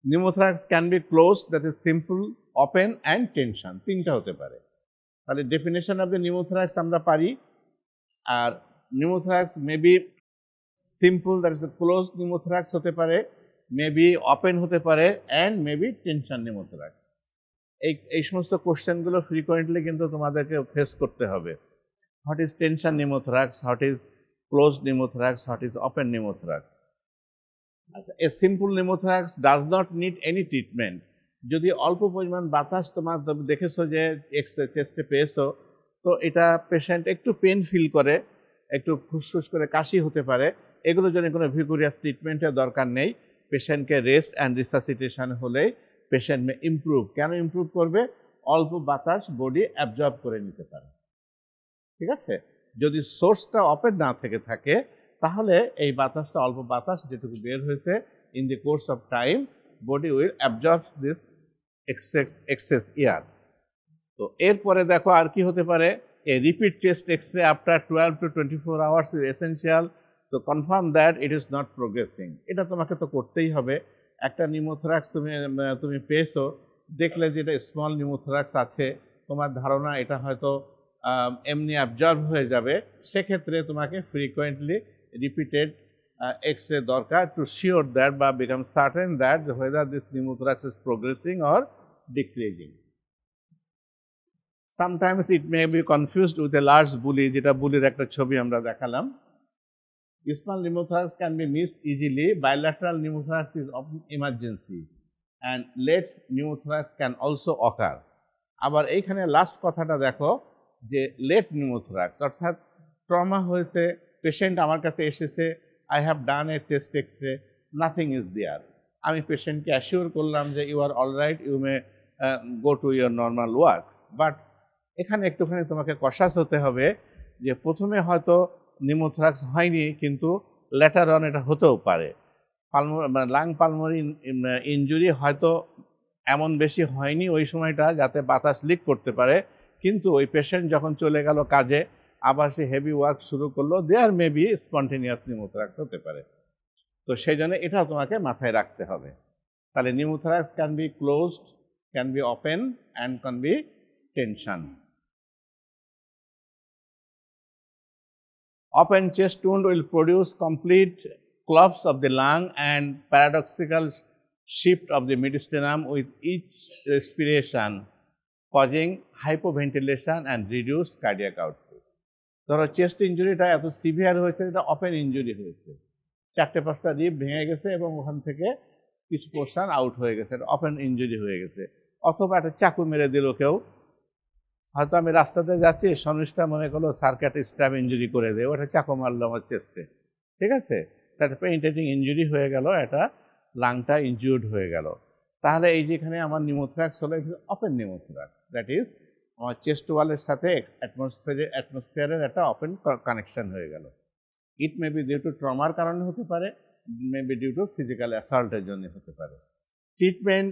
নিউমোথ্রাক্স can be close, that is simple, open and tension, তিনটা হতে পারে। তাহলে ডেফিনেশন অফ দ্য নিউমোথ্রাক্স আমরা পারি। আর pneumothorax may be simple, that is the close pneumothorax হতে পারে, মে বি ওপেন হতে পারে, and may be tension pneumothorax. এই সমস্ত কোশ্চেনগুলো ফ্রিকোয়েন্টলি কিন্তু তোমাদেরকে ফেস করতে হবে। What is tension pneumothorax, what is close pneumothorax, what is open pneumothorax. আচ্ছা, a simple pneumothorax does not need any treatment. যদি অল্প পরিমাণ বাতাস তোমার দেখেছো যে চেস্টে পেয়েছো, তো এটা পেশেন্ট একটু পেন ফিল করে, একটু ফুসফুস করে কাশি হতে পারে, এগুলোর জন্য কোনো ভিগোরিয়াস ট্রিটমেন্টের দরকার নেই। পেশেন্টকে রেস্ট অ্যান্ড রিসাসিটেশন হলেই পেশেন্ট মে ইমপ্রুভ। কেন ইমপ্রুভ করবে? অল্প বাতাস বডি অ্যাবজর্ব করে নিতে পারে। ঠিক আছে, যদি সোর্সটা ওপেন না থেকে থাকে তাহলে এই বাতাসটা, অল্প বাতাস যেটুকু বের হয়েছে, in the course of time body will absorb this excess air. তো এরপরে দেখো আর কি হতে পারে। A repeat chest x-ray after 12 to 24 hours is essential to confirm that it is not progressing. এটা তোমাকে তো করতেই হবে। একটা নিউমোথ্রাক্স তুমি পেয়েছো, দেখলে যে এটা স্মল নিউমোথ্রাক্স আছে, তোমার ধারণা এটা হয়তো এমনি অ্যাবজর্ব হয়ে যাবে, সেক্ষেত্রে তোমাকে ফ্রিকোয়েন্টলি রিপিটেড এক্সরে দরকার টু শিওর দ্যাট বা become certain that whether this pneumothorax is progressing or decreasing. Sometimes it may be confused with a large bully, যেটা বুলির একটা ছবি আমরা দেখালাম। Small pneumothorax can be missed easily. Bilateral pneumothorax is of emergency and late pneumothorax can also occur. আবার এইখানে last কথাটা দেখো যে লেট নিউমোথ্রাক্স, অর্থাৎ ট্রমা হয়েছে, পেশেন্ট আমার কাছে এসেছে, I have done a chest x-ray, nothing is there. আমি পেশেন্টকে অ্যাসিওর করলাম যে you are all right, you may go to your normal works. But এখানে একটুখানি তোমাকে কশাস হতে হবে যে প্রথমে হয়তো নিউমোথ্রাক্স হয়নি, কিন্তু লেটার অন এটা হতেও পারে। লাং পালমোনারি ইনজুরি হয়তো এমন বেশি হয়নি ওই সময়টা যাতে বাতাস লিক করতে পারে, কিন্তু ওই পেশেন্ট যখন চলে গেল কাজে, আবার সে হেভি ওয়ার্ক শুরু করলো, দেয়ার মে বি স্পন্টেনিয়াস নিউমোথ্রাক্স হতে পারে। তো সেই জন্য এটাও তোমাকে মাথায় রাখতে হবে। তাহলে pneumothorax can be closed, can be open and can be tension. Open chest wound will produce complete collapse of the lung and paradoxical shift of the mediastinum with each respiration, causing hypoventilation and reduced cardiac output. ধরো chest ইঞ্জুরিটা এত severe হয়েছে, এটা open injury হয়েছে, 4-5টা rib ভেঙে গেছে এবং ওখান থেকে কিছু পোর্শন আউট হয়ে গেছে, এটা ওপেন ইঞ্জুরি হয়ে গেছে। অথবা একটা চাকু মেরে দিল কেউ, হয়তো আমি রাস্তাতে যাচ্ছি, সনিষ্ঠা মনে করলো সার্কিট স্ট্যাব ইঞ্জুরি করে দেয়, ওটা চাকু মারলো আমার চেস্টে, ঠিক আছে, একটা পেনিট্রেটিং ইঞ্জুরি হয়ে গেল, এটা লাংটা ইনজিউর্ড হয়ে গেল। তাহলে এই যেখানে আমার নিউমোথ্রাক্স হলো, it is open pneumothorax, that is আমার চেস্ট ওয়ালের সাথে অ্যাটমসফিয়ারের একটা ওপেন কানেকশন হয়ে গেল। It may be due to ট্রমার কারণে হতে পারে, may be due to physical অ্যাসল্টের জন্য হতে পারে। Treatment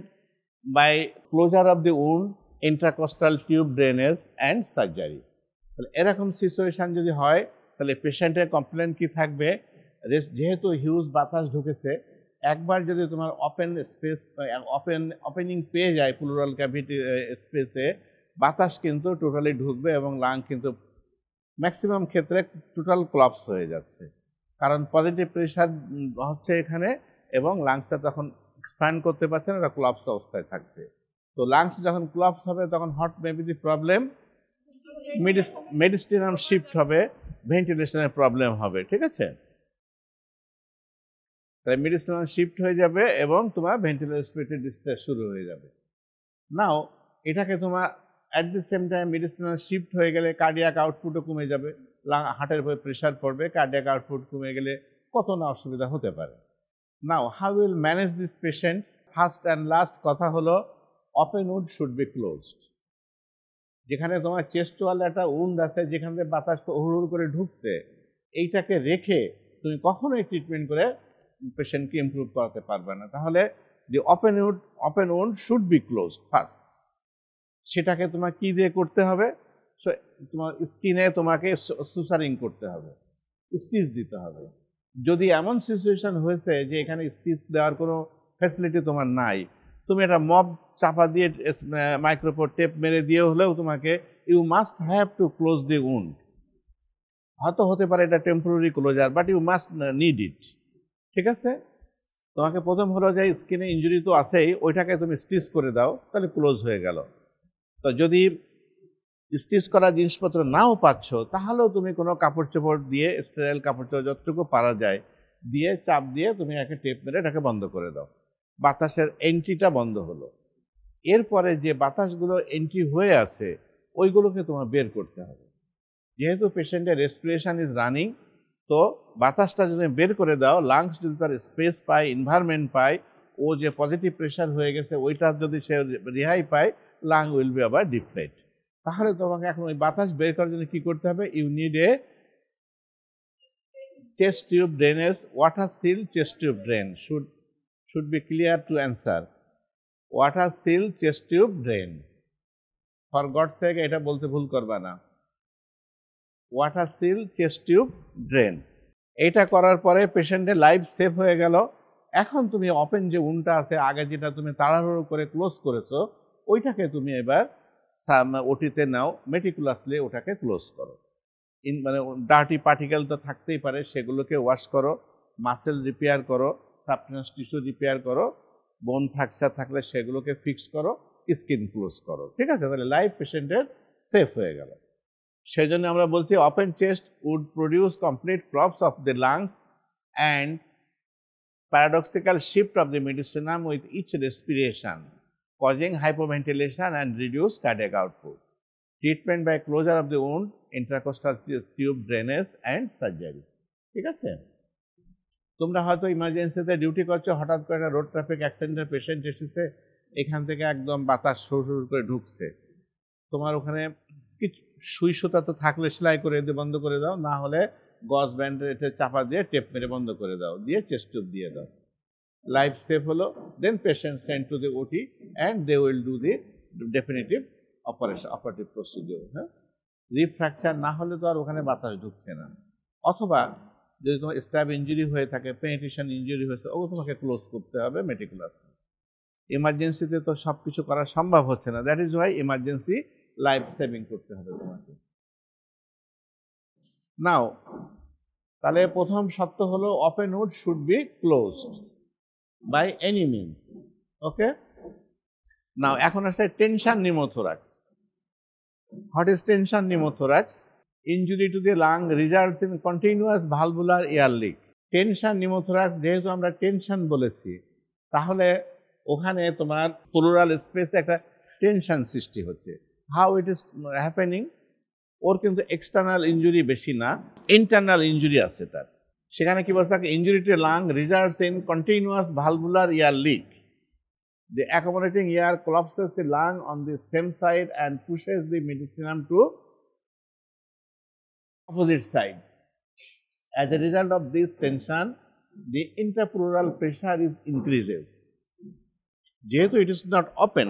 by closure of the wound, intercostal tube drainage and surgery. তাহলে এরকম সিচুয়েশান যদি হয়, তাহলে পেশেন্টের কমপ্লেন কি থাকবে, যেহেতু হিউজ বাতাস ঢুকেছে, একবার যদি তোমার ওপেন স্পেস, ওপেনিং পেয়ে যায় প্লুরাল ক্যাভিটি স্পেসে, বাতাস কিন্তু টোটালি ঢুকবে এবং লাং কিন্তু ম্যাক্সিমাম ক্ষেত্রে টোটাল ক্লপস হয়ে যাচ্ছে, কারণ পজিটিভ প্রেশার হচ্ছে এখানে এবং লাংসটা তখন এক্সপ্যান্ড করতে পারছে না, এটা ক্লপস অবস্থায় থাকছে। তো লাংস যখন ক্লপস হবে তখন what maybe the problem, mediastinum shift হবে, ভেন্টিলেশনের প্রবলেম হবে, ঠিক আছে। তাই মেডিস্টিনাম শিফট হয়ে যাবে এবং তোমার ভেন্টিলেটরি ডিস্ট্রেস শুরু হয়ে যাবে। নাও এটাকে তোমার at the same time mediastinal shift হয়ে গেলে কার্ডিয়াক আউটপুটও কমে যাবে, হার্টের উপরে প্রেশার পড়বে, কার্ডিয়াক আউটপুট কমে গেলে কত না অসুবিধা হতে পারে। Now how will manage this patient? First and last কথা হলো, open wound should be closed. যেখানে তোমার চেস্ট ওয়ালে একটা উন্ড আছে, যেখান থেকে বাতাস হুড় করে ঢুকছে, এইটাকে রেখে তুমি কখনোই ট্রিটমেন্ট করে পেশেন্টকে ইমপ্রুভ করাতে পারবে না। তাহলে যে open wound should be closed first. সেটাকে তোমার কি দিয়ে করতে হবে? তোমার স্কিনে তোমাকে সুসারিং করতে হবে, স্টিচ দিতে হবে। যদি এমন সিচুয়েশন হয়েছে যে এখানে স্টিচ দেওয়ার কোনো ফ্যাসিলিটি তোমার নাই, তুমি একটা মব চাপা দিয়ে মাইক্রোপোর টেপ মেরে দিয়ে হলেও তোমাকে you must have to close the wound. হয়তো হতে পারে এটা temporary closure, but you must need it. ঠিক আছে, তোমাকে প্রথম হলো যে স্কিনে ইঞ্জুরি তো আছেই, ওইটাকে তুমি স্টিচ করে দাও, তাহলে ক্লোজ হয়ে গেল। তো যদি স্টিচ করা জিনিসপত্র নাও পাচ্ছ, তাহলেও তুমি কোনো কাপড় চোপড় দিয়ে, স্টেরাইল কাপড় চোপড় যতটুকু পারা যায় দিয়ে চাপ দিয়ে তুমি একে টেপ মেরে এটাকে বন্ধ করে দাও, বাতাসের এন্ট্রিটা বন্ধ হলো। এরপরে যে বাতাসগুলো এন্ট্রি হয়ে আছে ওইগুলোকে তোমার বের করতে হবে। যেহেতু পেশেন্টের রেসপিরেশন ইজ রানিং, তো বাতাসটা যদি বের করে দাও, লাংস যদি তার স্পেস পায়, এনভায়রনমেন্ট পায়, ও যে পজিটিভ প্রেশার হয়ে গেছে ওইটা যদি সে রেহাই পায়, লাং উইল বি আবার ডিফ্লেট। তাহলে তোমাকে এখন ওই বাতাস বের করার জন্য কি করতে হবে? You need a chest tube drainage, water seal chest tube drain should be clear to answer. Water seal chest tube drain, for God sake এটা বলতে ভুল করবা না। Water seal chest tube drain, এইটা করার পরে পেশেন্টের লাইফ সেভ হয়ে গেল। এখন তুমি ওপেন যে উন্ডটা আছে, আগে যেটা তুমি তাড়াহুড়ো করে ক্লোজ করেছো, ওইটাকে তুমি এবার ওটিতে নাও, মেটিকুলাসলি ওটাকে ক্লোজ করো। মানে ডার্টি পার্টিকেল তো থাকতেই পারে, সেগুলোকে ওয়াশ করো, মাসেল রিপেয়ার করো, সাবটেনাস টিস্যু রিপেয়ার করো, বোন ফ্র্যাকচার থাকলে সেগুলোকে ফিক্স করো, স্কিন ক্লোজ করো। ঠিক আছে, তাহলে লাইফ পেশেন্টের সেফ হয়ে গেল। সেই জন্য আমরা বলছি open chest would produce complete collapse of the lungs and paradoxical shift of the mediastinum with each respiration, causing hypoventilation and reduced cardiac output. Treatment by closure of the wound, intercostal tube drainage and surgery. ঠিক আছে, তোমরা হয়তো ইমার্জেন্সিতে duty করছো, হঠাৎ করে একটা road traffic অ্যাক্সিডেন্টের patient এসেছে, এখান থেকে একদম বাতাস সরু করে ঢুকছে, তোমার ওখানে কিছু সুই সুতা তো থাকলে সেলাই করে দিয়ে বন্ধ করে দাও, না হলে গজ ব্যান্ডের এটা চাপা দিয়ে টেপ মেরে বন্ধ করে দাও, দিয়ে চেস্ট টিউব দিয়ে দাও, লাইফ সেভ হলো। Then patient send to the OT and they will do the definitive operative procedure. হ্যাঁ, রিফ্র্যাকচার না হলে তো আর ওখানে বাতাস ঢুকছে না। অথবা যদি তোমার স্ট্যাব ইঞ্জুরি হয়ে থাকে, পেনিট্রেশন ইঞ্জুরি হয়েছে, ওগুলো তোমাকে ক্লোজ করতে হবে মেটিকুলাসলি। ইমার্জেন্সিতে তো সব কিছু করা সম্ভব হচ্ছে না, that is why emergency life saving করতে হবে তোমাকে। নাও তাহলে প্রথম শর্ত হলো open wound should be closed by any means. Okay, now এখন আসছে tension pneumothorax. What is tension pneumothorax? Injury to the lung results in continuous valvular air leak. Tension pneumothorax যেহেতু আমরা টেনশন বলেছি, তাহলে ওখানে তোমার প্লুরাল স্পেসে একটা টেনশন সৃষ্টি হচ্ছে। How it is happening? ওর কিন্তু এক্সটার্নাল ইঞ্জুরি বেশি না, ইন্টারনাল ইঞ্জুরি আছে তার। সেখানে কি বলছে? Injury to lung results in continuous valvular air leak. The accommodating air collapses the lung on the same side and pushes the mediastinum to opposite side. As a result of this tension, the intrapleural pressure is increases. যেহেতু it is not open,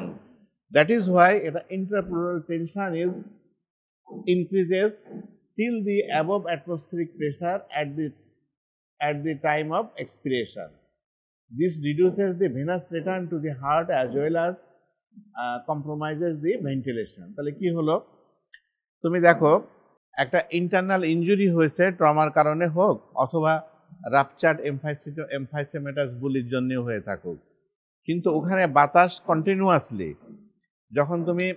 that is why the intrapleural tension is increases till the above atmospheric pressure at the time of expiration. This reduces the venous return to the heart as well as compromises the ventilation. তাহলে কি হলো? তুমি দেখো একটা internal injury হয়েছে, ট্রমার কারণে হোক অথবা রাপচার্ড এমফাইসেমেটাস বুলির জন্য হয়ে থাকুক, কিন্তু ওখানে বাতাস কন্টিনিউয়াসলি, যখন তুমি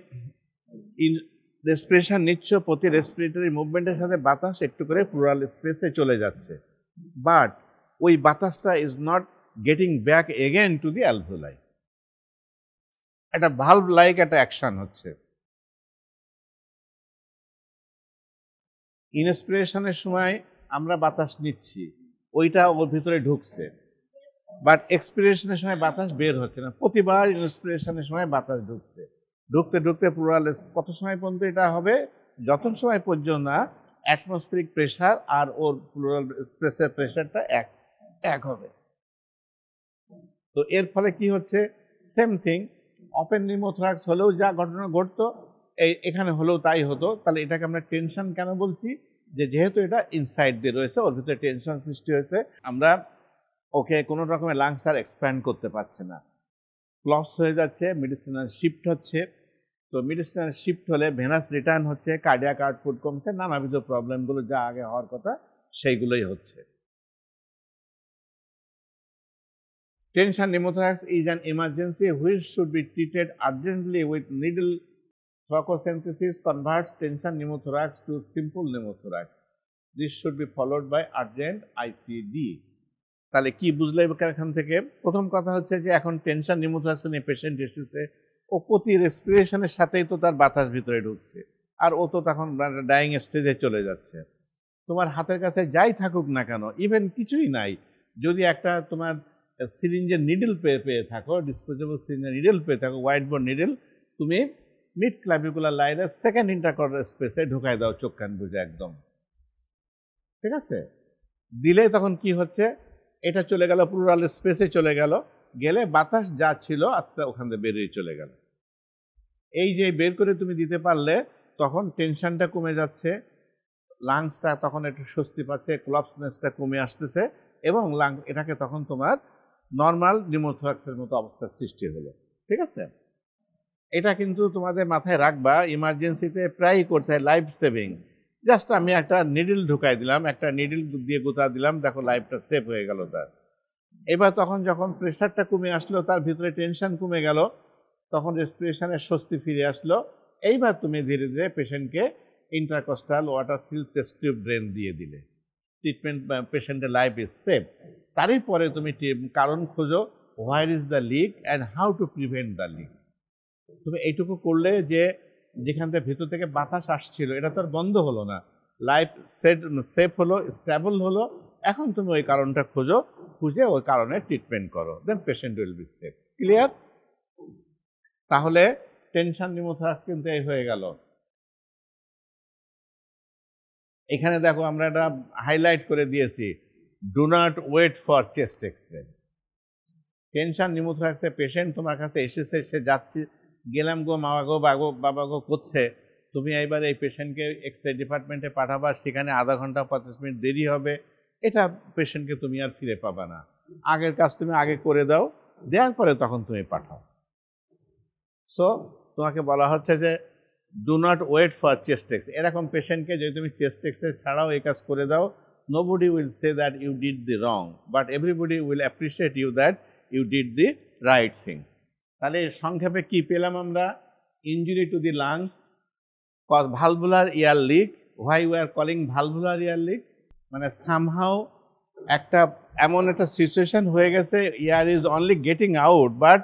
রেসপিরেশন নিচ্ছ, প্রতি রেসপিরেটরি মুভমেন্টের সাথে বাতাস একটু করে প্লুরাল স্পেসে চলে যাচ্ছে, বাট ওই বাতাসটা is not getting back again to the alveoli. একটা ভালভ লাইক একটা অ্যাকশন হচ্ছে। ইনস্পিরেশনের সময় আমরা বাতাস নিচ্ছি, ওইটা ওর ভিতরে ঢুকছে, বাট এক্সপিরেশনের সময় বাতাস বের হচ্ছে না। প্রতিবার ইনস্পিরেশনের সময় বাতাস ঢুকছে, ঢুকতে ঢুকতে প্লুরাল কত সময় পর্যন্ত এটা হবে? যত সময় পর্যন্ত না অ্যাটমসফেরিক প্রেশার আর ওর প্লুরাল স্পেসের প্রেশারটা এক হবে। তো এর ফলে কি হচ্ছে? সেম থিং, ওপেন নিউমোথোরাক্স হলেও যা ঘটনা ঘটতো এখানে হলেও তাই হতো। তাহলে এটাকে আমরা টেনশন কেন বলছি? যেহেতু এটা ইনসাইড দিয়ে রয়েছে, ওর ভিতরে টেনশন সৃষ্টি হয়েছে। আমরা ওকে কোনো রকমের লাংসটা এক্সপ্যান্ড করতে পারছে না, ক্লপস হয়ে যাচ্ছে, মেডিসিনাল শিফট হচ্ছে। তো মেডিসিনাল শিফট হলে ভেনাস রিটার্ন হচ্ছে, কার্ডিয়াক আউটপুট কমছে, নানাবিধ প্রবলেমগুলো যা আগে হওয়ার কথা সেইগুলোই হচ্ছে। Tension pneumothorax is an emergency which should be treated urgently with needle thoracosynthesis converts tension pneumothorax to simple pneumothorax. This should be followed by urgent ICD. তাহলে কি বুঝলে এখান থেকে? প্রথম কথা হচ্ছে যে এখন টেনশন pneumothorax নিয়ে পেশেন্ট এসেছে, ও প্রতি রেসপিরেশনের সাথেই তো তার বাতাস ভিতরে ঢুকছে, আর ও তো তখন ডাইং স্টেজে চলে যাচ্ছে। তোমার হাতের কাছে যাই থাকুক না কেন, ইভেন কিছুই নাই, যদি একটা তোমার সিরিঞ্জের নিডল পেয়ে থাকো, ডিসপোজেবল সিরিঞ্জের নিডল পেয়ে থাকো, হোয়াইট বোর্ড নিডল, তুমি মিড ক্লাভিকুলার লাইনের সেকেন্ড ইন্টারকর্ডাল স্পেসে ঢুকাই দাও চোখ কান বুঝে একদম, ঠিক আছে? দিলে তখন কি হচ্ছে, এটা চলে গেল প্লুরাল স্পেসে চলে গেল, গেলে বাতাস যা ছিল আস্তে ওখান থেকে বেরিয়ে চলে গেল। এই যে বের করে তুমি দিতে পারলে তখন টেনশনটা কমে যাচ্ছে, লাংসটা তখন একটু স্বস্তি পাচ্ছে, ক্লপসনেসটা কমে আসতেছে, এবং এটাকে তখন তোমার নর্মাল নিউমোথোরাক্সের মতো অবস্থার সৃষ্টি হলো, ঠিক আছে? এটা কিন্তু তোমাদের মাথায় রাখবা, ইমার্জেন্সিতে প্রায়ই করতে হয়, লাইফ সেভিং। জাস্ট আমি একটা নিডল ঢুকাই দিলাম, একটা নিডল দিয়ে গোতা দিলাম, দেখো লাইফটা সেভ হয়ে গেল তার। এবার তখন যখন প্রেশারটা কমে আসলো, তার ভিতরে টেনশন কমে গেল, তখন রেসপিরেশনের স্বস্তি ফিরে আসলো, এইবার তুমি ধীরে ধীরে পেশেন্টকে intercostal water seal chest tube drain দিয়ে দিলে, ট্রিটমেন্ট পেশেন্টের লাইফ ইজ সেভ। তারই পরে তুমি কারণ খোঁজো, where is the leak and how to prevent the leak. তুমি এইটুকু করলে যে যেখান থেকে ভিতর থেকে বাতাস আসছিল এটা তো আর বন্ধ হলো না, লাইফ সেফ হলো, স্টেবল হলো। এখন তুমি ওই কারণটা খোঁজো, খুঁজে ওই কারণে ট্রিটমেন্ট করো, then patient will be safe. Clear? তাহলে টেনশন নিউমোথোরাক্স কিন্তু এই হয়ে গেল। এখানে দেখো আমরা এটা হাইলাইট করে দিয়েছি, do not wait for chest x-ray. Tension নিউমোথোরাক্সে পেশেন্ট তোমার কাছে এসেছে, সে যাচ্ছে, গেলাম গো মা গো বাবা গো করছে, তুমি এইবার এই পেশেন্টকে এক্সরে ডিপার্টমেন্টে পাঠাবা, সেখানে আধা ঘন্টা 25 মিনিট দেরি হবে, এটা পেশেন্টকে তুমি আর ফিরে পাবা না। আগের কাজ তুমি আগে করে দাও, দেওয়ার পরে তখন তুমি পাঠাও। সো তোমাকে বলা হচ্ছে যে do not wait for chest X. এরকম পেশেন্টকে যদি তুমি চেস্ট এক্সরে ছাড়াও এই কাজ করে দাও, nobody will say that you did the wrong, but everybody will appreciate you that you did the right thing. তাহলে সংক্ষেপে কি পেলাম আমরা? Injury to the lungs, valvular air leak. Why we are calling valvular air leak, মানে somehow একটা এমন একটা situation হয়ে গেছে, air is only getting out, but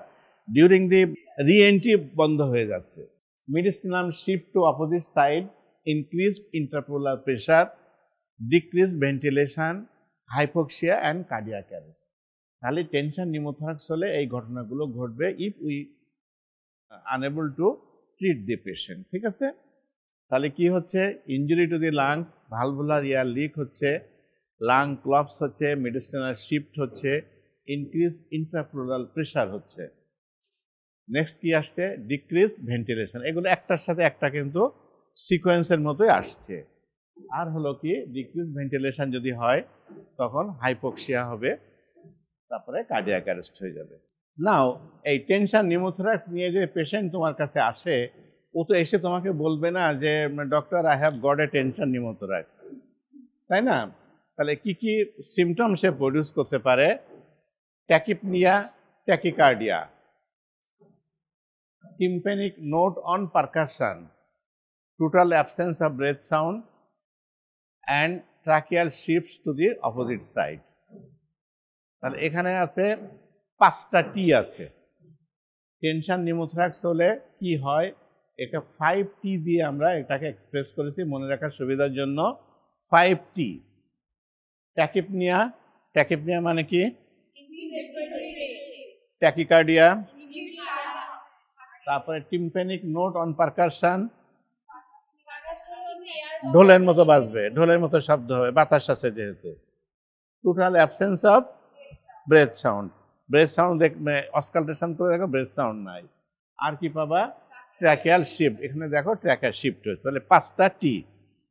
during the re-entry বন্ধ হয়ে যাচ্ছে। Mediastinum shift to opposite side, increased intrapleural pressure, decreased ventilation, hypoxia and cardiac arrest. তাহলে টেনশন নিউমোথোরাক্স হলে এই ঘটনাগুলো ঘটবে if we unable to treat the patient, ঠিক আছে? তাহলে কি হচ্ছে? Injury to the lungs, valvular air leak হচ্ছে, লাং ক্লপস হচ্ছে, মেডিসিনাল শিফট হচ্ছে, ইনক্রিজ ইন্ট্রাপ্লুরাল প্রেশার হচ্ছে। নেক্সট কি আসছে? Decrease ventilation. এগুলো একটার সাথে একটা কিন্তু সিকোয়েন্সের মতোই আসছে। আর হলো কি, ডিক্রিজ ভেন্টিলেশন যদি হয় তখন হাইপোক্সিয়া হবে, তারপরে কার্ডিয়াক অ্যারেস্ট হয়ে যাবে। নাও এই টেনশন নিউমোথোরাক্স নিয়ে যে পেশেন্ট তোমার কাছে আসে, ও তো এসে তোমাকে বলবে না যে doctor I have got a tension pneumothorax, তাই না? তাহলে কি কি সিমটম সে প্রডিউস করতে পারে? Tachypnoea, tachycardia, tympanic note on percussion, total absence of breath sound, and tracheal shifts to the opposite side. তাহলে এখানে আছে 5টা টি আছে। টেনশন নিউমোথোরাক্স হলে কি হয়, এটা 5T দিয়ে আমরা এটাকে এক্সপ্রেস করেছি মনে রাখার সুবিধার জন্য। 5T। ট্যাকিপনিয়া, ট্যাকিপনিয়া মানে কি? ট্যাকিকার্ডিয়া, তারপরে টিম্প্যানিক নোট অন পারকারশন, ঢোলের মতো বাজবে, ঢোলের মতো শব্দ হবে, বাতাস আছে যেহেতু। Total absence of breath sound, breath sound দেখবে অসকালটেশন করে দেখো ব্রেথ সাউন্ড নাই। আর কি পাবা? ট্র্যাকিয়াল শিফট, এখানে দেখো ট্র্যাকিয়াল শিফট হয়েছে। তাহলে 5টা টি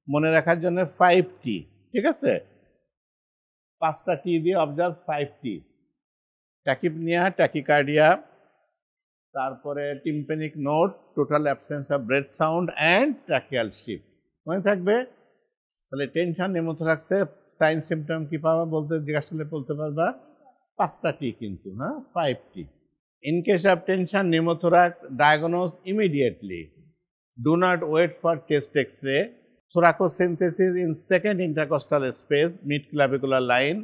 মনে রাখার জন্য 5T, ঠিক আছে? 5টা টি দিয়ে অবজার্ভ 5টি, ট্যাকিপনিয়া, ট্যাকিকার্ডিয়া, তারপরে tympanic note, total absence of breath sound and tracheal shift. মনে থাকবে? তাহলে টেনশন নিউমোথোরাক্সে সাইন সিমটম কি পাবা বলতে জিজ্ঞাসা করলে বলতে পারবা 5টা টি কিন্তু, হ্যাঁ 5টি। In case of tension pneumothorax, diagnose immediately. Do not wait for chest X-ray. Thoracosynthesis in second intercostal space, mid-clavicular line,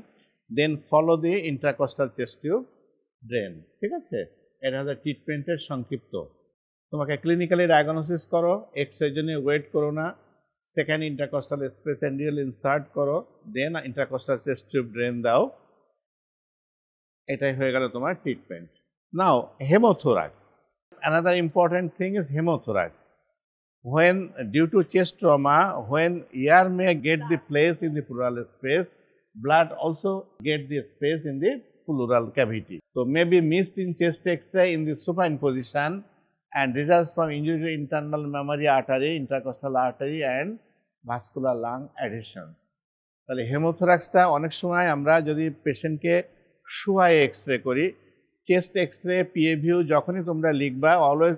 then follow the intercostal chest tube drain. ঠিক আছে? এটা হচ্ছে ট্রিটমেন্টের সংক্ষিপ্ত। তোমাকে ক্লিনিক্যালি ডায়াগনোসিস করো, এক্স-রে জন্য ওয়েট করো না, সেকেন্ড ইন্টারকস্টাল স্পেস এন্ডিয়াল ইনসার্ট করো, দেন ইন্টারকস্টাল চেস্ট টিউব ড্রেন দাও। এটাই হয়ে গেল তোমার treatment. Now, hemothorax. Another important thing is hemothorax. When due to chest trauma, when air may get the place in the pleural space, blood also get the space in the pleural cavity. So, may be missed in chest X-ray in the supine position and results from injury to internal mammary artery, intercostal artery and vascular lung adhesions. তাহলে হেমোথোরাক্সটা অনেক সময় আমরা যদি পেশেন্টকে শুয়ায় x-ray করি, chest x-ray পিএভিউ যখনই তোমরা লিখবা অলওয়েজ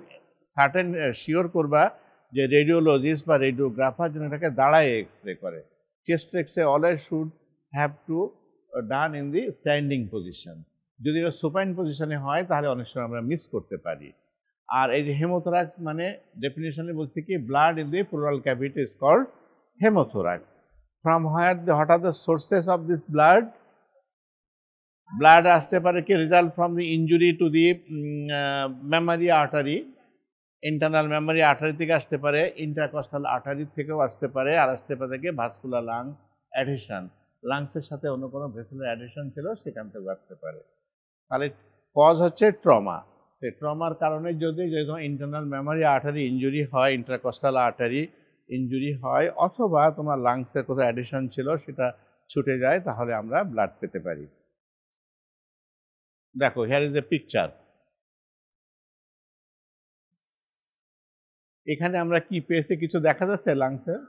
সার্টেন শিওর করবা যে রেডিওলজিস্ট বা রেডিওগ্রাফার যেন এটাকে দাঁড়ায় এক্সরে করে। Chest X-ray always should have to done in the standing position. যদি এটা সুপাইন পজিশনে হয় তাহলে অনেক সময় আমরা মিস করতে পারি। আর এই যে হেমোথোরাক্স মানে ডেফিনেশনে বলছি কি blood in the pleural cavity is called haemothorax. From what are the sources of this blood? Blood আসতে পারে কি result from the injury to the mammary artery, internal mammary artery থেকে আসতে পারে, ইন্টারকস্টাল আর্টারি থেকেও আসতে পারে, আর আসতে পারে কি ভাস্কুলার লাং অ্যাডিশন, লাংসের সাথে অন্য কোনো ভেসেলের অ্যাডিশন ছিল সেখান থেকে আসতে পারে। তাহলে কজ হচ্ছে ট্রমা। সেই ট্রমার কারণে যদি ইন্টারনাল মেমারি আর্টারি ইনজুরি হয়, ইন্টারকস্টাল আর্টারি ইনজুরি হয়, অথবা তোমার লাংসের কোথাও অ্যাডিশন ছিল সেটা ছুটে যায়, তাহলে আমরা ব্লাড পেতে পারি। দেখো, হিয়ার ইজ এ পিকচার। এখানে আমরা কি পেয়েছি কিছু দেখা যাচ্ছে? লাংসের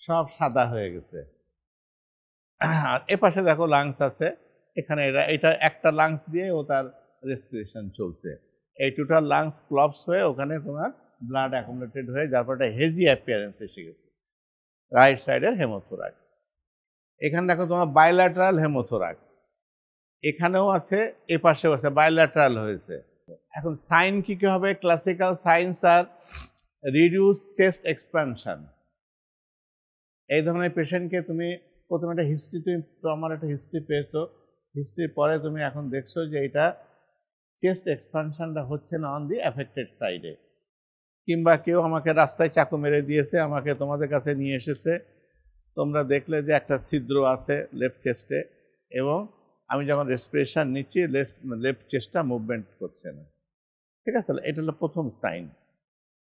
সব সাদা হয়ে গেছে। আর এপাশে দেখো লাংস আছে, এখানে এটা একটা লাংস দিয়ে ও তার রেসপিরেশন চলছে। এই টোটাল লাংস ক্লপস হয়ে ওখানে তোমার ব্লাড অ্যাকুমুলেটেড হয়ে যার পর একটা হেজি অ্যাপিয়ারেন্স এসে গেছে। রাইট সাইডের হেমোথোরাক্স। এখানে দেখো তোমার বাইল্যাটারাল হেমোথোরাক্স, এখানেও আছে এপাশেও আছে, বাইল্যাটারাল হয়েছে। এখন সাইন কি কি হবে? ক্লাসিক্যাল সাইন্স আর রিডিউস চেস্ট এক্সপ্যানশন। এই ধরনের পেশেন্টকে তুমি প্রথমে একটা হিস্ট্রি, তুমি আমার একটা হিস্ট্রি পেয়েছো, হিস্ট্রির পরে তুমি এখন দেখছো যে এটা চেস্ট এক্সপ্যানশনটা হচ্ছে না অন দি অ্যাফেক্টেড সাইডে, কিংবা কেউ আমাকে রাস্তায় চাকু মেরে দিয়েছে, আমাকে তোমাদের কাছে নিয়ে এসেছে, তোমরা দেখলে যে একটা ছিদ্র আছে লেফট চেস্টে, এবং আমি যখন রেসপিরেশন নিচ্ছি লেফট চেস্টটা মুভমেন্ট করছে না। ঠিক আছে, তাহলে এটা হলো প্রথম সাইন।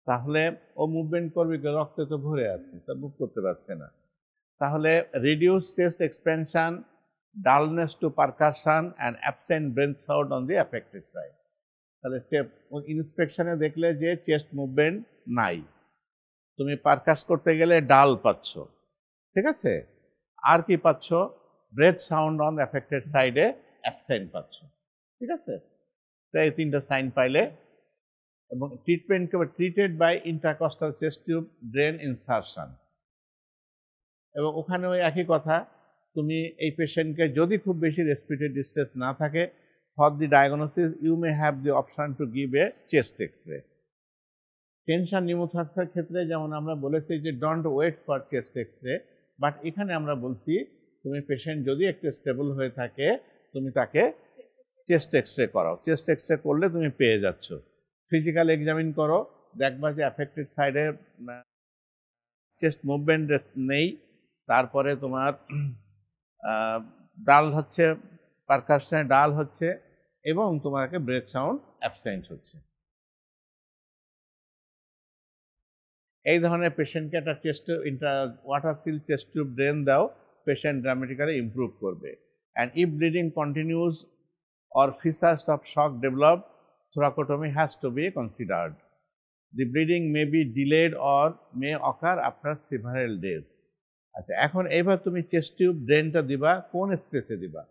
তাহলে ও মুভমেন্ট করবে, রক্তে তো ভরে আছে, তা মুভ করতে পারছে না। তাহলে reduce chest expansion, dullness to percussion and absent breath sound on the affected side. তাহলে ইন্সপেকশনে দেখলে যে চেস্ট মুভমেন্ট নাই, তুমি পারকাশ করতে গেলে ডাল পাচ্ছ, ঠিক আছে, আর কি পাচ্ছ? ব্রেথ সাউন্ড অন অ্যাফেক্টেড সাইডে অ্যাবসেন্ট পাচ্ছ, ঠিক আছে। তাই এই তিনটা সাইন পাইলে, এবং ট্রিটমেন্টকে treated by intercostal chest tube drain insertion. এবং ওখানেও একই কথা, তুমি এই পেশেন্টকে যদি খুব বেশি রেসপিরেটরি ডিস্ট্রেস না থাকে, for the diagnosis you may have the option to give a chest x-ray. Tension নিউমোথ্রাক্সের ক্ষেত্রে যেমন আমরা বলেছি যে don't wait for chest x-ray, but এখানে আমরা বলছি তুমি পেশেন্ট যদি একটু স্টেবল হয়ে থাকে তুমি তাকে চেস্ট এক্সরে করাও। চেস্ট এক্সরে করলে তুমি পেয়ে যাচ্ছ। ফিজিক্যাল এক্সামিন করো, দেখবা যে অ্যাফেক্টেড সাইডে চেস্ট মুভমেন্ট নেই, তারপরে তোমার ডাল হচ্ছে, পারকাশনে ডাল হচ্ছে, এবং তোমাকে ব্রেথ সাউন্ড অ্যাবসেন্ট হচ্ছে। এই ধরনের পেশেন্টকে একটা water seal chest tube drain দাও, পেশেন্ট ড্রামাটিক্যালি ইমপ্রুভ করবে। And if bleeding continuous or fissures of shock develop, thoracotomy has to be considered. The bleeding may be delayed or may occur after several days. আচ্ছা, এখন এবার তুমি chest tube ড্রেনটা দিবা কোন স্পেসে দিবা?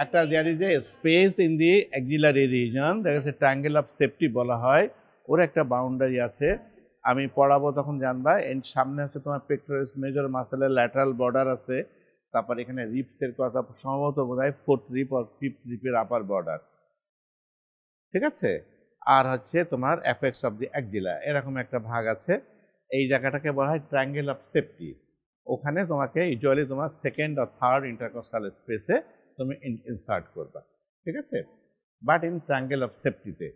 একটা there is a space in the axillary region, that is a triangle of safety বলা হয়। ওর একটা বাউন্ডারি আছে, আমি পড়াবো তখন জানবা। এর সামনে হচ্ছে তোমার পেক্টোরালিস মেজর মাসেলের ল্যাটারাল বর্ডার আছে, তারপর এখানে রিপসের কথা সম্ভবত বোধহয় ফোর্থ রিপ আর ফিফথ রিপের আপার বর্ডার, ঠিক আছে। আর হচ্ছে তোমার অ্যাপেক্স অফ দি অ্যাক্সিলা, এরকম একটা ভাগ আছে। এই জায়গাটাকে বলা হয় ট্রায়াঙ্গেল অফ সেফটি। ওখানে তোমাকে ইউজুয়ালি তোমার সেকেন্ড আর থার্ড ইন্টারকস্টাল স্পেসে তুমি ইনসার্ট করবা, ঠিক আছে। বাট ইন ট্রায়াঙ্গেল অফ সেফটিতে,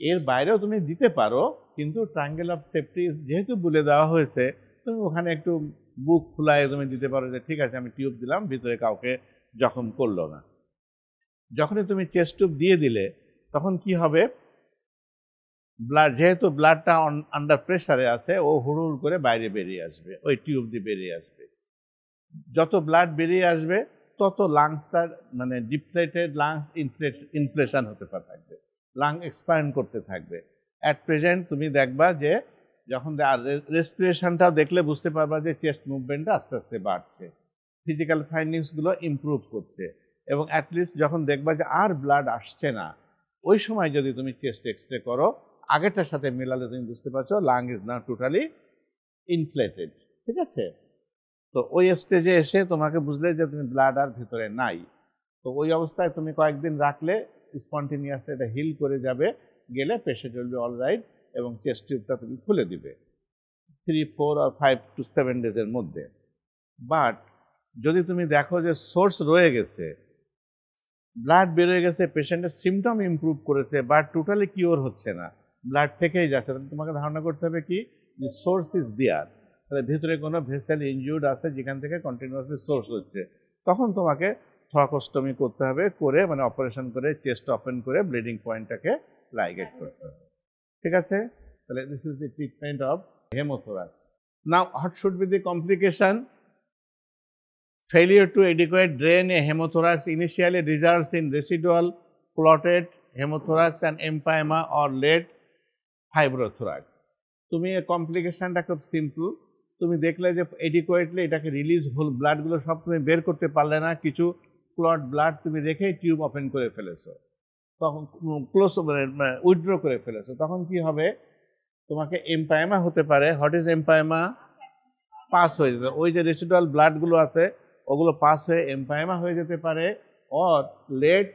এর বাইরেও তুমি দিতে পারো, কিন্তু ট্রায়াঙ্গেল অফ সেফটি যেহেতু বলে দেওয়া হয়েছে, তুমি ওখানে একটু বুক ফুলায় তুমি দিতে পারো যে ঠিক আছে আমি টিউব দিলাম, ভিতরে কাউকে জখম করলো না। যখনই তুমি চেস্ট টিউব দিয়ে দিলে তখন কি হবে, ব্লাড যেহেতু ব্লাডটা আন্ডার প্রেসারে আছে, ও হুড় করে বাইরে বেরিয়ে আসবে, ওই টিউব দিয়ে বেরিয়ে আসবে। যত ব্লাড বেরিয়ে আসবে তত লাংসটার মানে ডিপ্লেটেড লাংস ইনফ্লেশন হতে থাকবে, লাং এক্সপ্যান্ড করতে থাকবে। অ্যাট প্রেজেন্ট তুমি দেখবা যে যখন রেসপিরেশনটাও দেখলে বুঝতে পারবা যে চেস্ট মুভমেন্টটা আস্তে আস্তে বাড়ছে, ফিজিক্যাল ফাইন্ডিংসগুলো ইমপ্রুভ করছে। এবং অ্যাটলিস্ট যখন দেখবা যে আর ব্লাড আসছে না, ওই সময় যদি তুমি চেস্ট এক্সরে করো, আগেরটার সাথে মেলালে তুমি বুঝতে পারছো লাং ইজ না টোটালি ইনফ্লেটেড, ঠিক আছে। তো ওই স্টেজে এসে তোমাকে বুঝলে যে তুমি ব্লাড আর ভিতরে নাই, তো ওই অবস্থায় তুমি কয়েকদিন রাখলে স্পন্টিনিয়াসলি এটা হিল করে যাবে, গেলে patient will B all right, এবং চেস্ট টিউবটা তুমি খুলে দিবে 3, 4 or 5 to 7 ডেজের মধ্যে। বাট যদি তুমি দেখো যে সোর্স রয়ে গেছে, ব্লাড বেরোয় গেছে, পেশেন্টের সিমটম ইমপ্রুভ করেছে, বাট টোটালি কিওর হচ্ছে না, ব্লাড থেকেই যাচ্ছে, তাহলে তোমাকে ধারণা করতে হবে কি যে সোর্স ইজ দেয়ার, তাহলে ভিতরে কোনো ভেসেল ইনজিউর্ড আছে যেখান থেকে কন্টিনিউয়াসলি সোর্স হচ্ছে। তখন তোমাকে থ্রাকোস্টমি করতে হবে, করে মানে অপারেশন করে চেস্ট ওপেন করে ব্লিডিং পয়েন্টটাকে লাইগেট করতে হবে, ঠিক আছে। তাহলে this is the treatment of haemothorax. Now what should be the complication? Failure to adequate drain a hemothorax initially results in residual clotted hemothorax and empyema or late fibrothorax. তুমি এই কমপ্লিকেশনটা খুব simple, তুমি দেখলে যে এডিকুয়েটলি এটাকে রিলিজ হল ব্লাডগুলো সব তুমি বের করতে পারলে না, কিছু ক্লট ব্লাড তুমি রেখেই টিউব ওপেন করে ফেলেছো, তখন ক্লোজ উইথড্র করে ফেলেছো, তখন কি হবে, তোমাকে এমপাইমা হতে পারে। What is এমপাইমা? পাস হয়ে যেতে, ওই যে রেসিডুয়াল ব্লাডগুলো আছে ওগুলো পাস হয়ে এমপাইমা হয়ে যেতে পারে, অর লেট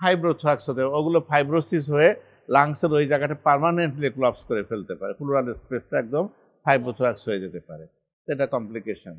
ফাইব্রোথ্রাক্স হতে, ওগুলো ফাইব্রোসিস হয়ে লাংসের ওই জায়গাটা পার্মানেন্টলি ক্লপস করে ফেলতে পারে, প্লুরাল স্পেসটা একদম ফাইব্রোথ্রাক্স হয়ে যেতে পারে, এটা কমপ্লিকেশন।